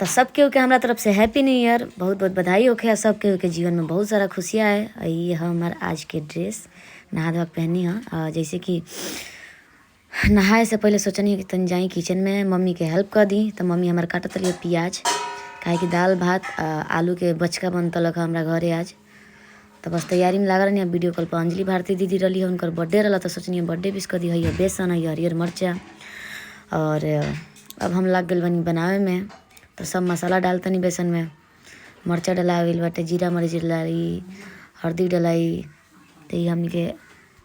तो सब केहू के हमारा तरफ से हैप्पी न्यू ईयर, बहुत बहुत बधाई होखे। सब केहू के जीवन में बहुत सारा खुशियाँ है। ये हमार आज के ड्रेस नहा धोआ पहनी है। जैसे कि नहाए से पहले सोचनी कि तन जाई किचन में मम्मी के हेल्प कर दी। तो मम्मी हमारे काटत रही प्याज, काहे कि दाल भात आलू के बचका बनतलक हमारा घरे आज। तो बस तैयारी में लागल रही। वीडियो कॉल पर अंजलि भारती दीदी रही है, उनकर बर्थडे रहा। तो सोचनी बर्थडे विश कर दी है। बेसन है, हरियर मिर्चा, और अब हम लग गए बनी बनावे में। तो सब मसाला डालतनी बेसन में, मिर्चा डला गई बाटे, जीरा मरीच डलाई, हल्दी डलाई। तो ये हमनी के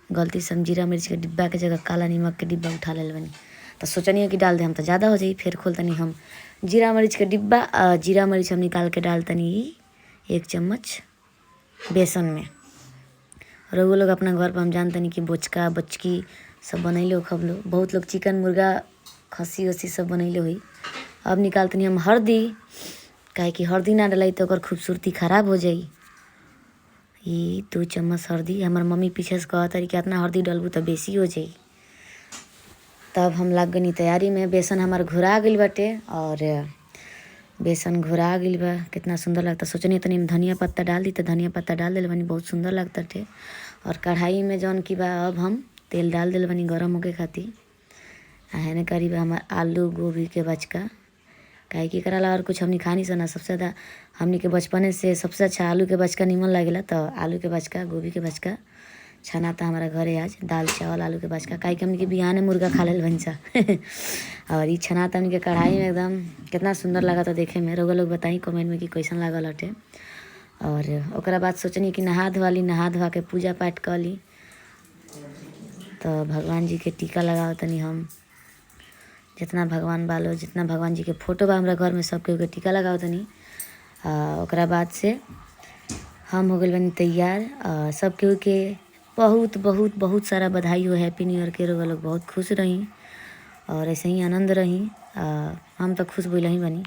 गलती से हम जीरा मिर्च के डिब्बा के जगह काला नमक के डिब्बा उठा ले बनी। तो सोचनी कि डाल दे हम तो ज़्यादा हो जाई। फिर खोलतनी हम जीरा मरीच के डिब्बा, जीरा मरीच हम निकाल के डालतनी 1 चम्मच बेसन में। और वो लोग अपना घर पर हम जानतनी कि बोचका बचकी सब बनैले हो खब लोग। बहुत लोग चिकन मुर्गा खस्सी वस्सी सब बनैले हुई। अब निकालतनी हम हल्दी, काहे कि हल्दी ना डलाई तो ओकर खूबसूरती खराब हो जाई। ये 2 चम्मच हल्दी। हमार मम्मी पीछे से कहत रही कि इतना हल्दी डलबू तो बेसी हो जाई। तब हम लग गनी तैयारी में। बेसन हमार घुरा गई बाटे, और बेसन घुरा गई बा। कितना सुंदर लगता। सोचनी तनी धनिया पत्ता डाल दी, तो धनिया पत्ता डाल दिल बनी, बहुत सुंदर लगता थे। और कढ़ाई में जौन की बा अब हम तेल डाल दिल बनी गरम होके खातिर। हेने करीब हमार आलू गोभी के बचका, काहे कि कराला और कुछ हमनी खानी सना। सबसे ज़्यादा हमनी के बचपने से सबसे अच्छा आलू के बचका निमन लगेला। तो आलू के बचका गोभी के बचका छना था हमारा घरे आज। दाल चावल आलू के बचका, काहे कि हमनी के बिहाने मुर्गा खा लेल भंसा। और ये छना था हमनी के कढ़ाई में एकदम कितना सुंदर लगा था देखे में। लोग बताई कमेंट में कि कैसन लागल हटे। और ओकरा बाद सोचनी कि नहा धोआ के पूजा पाठ कर ली। तो भगवान जी के टीका लगाओ तनी हम। जितना भगवान बालो, जितना भगवान जी के फोटो बा हमारा घर में, सब के टीका लगाओ तनी। ओकरा बाद से हम हो गए बनी तैयार। सब केहू के बहुत बहुत बहुत सारा बधाई हो, हैप्पी न्यू ईयर के। लोग बहुत खुश रही और ऐसे ही आनंद रही। हम तो खुश बोल ही बनी।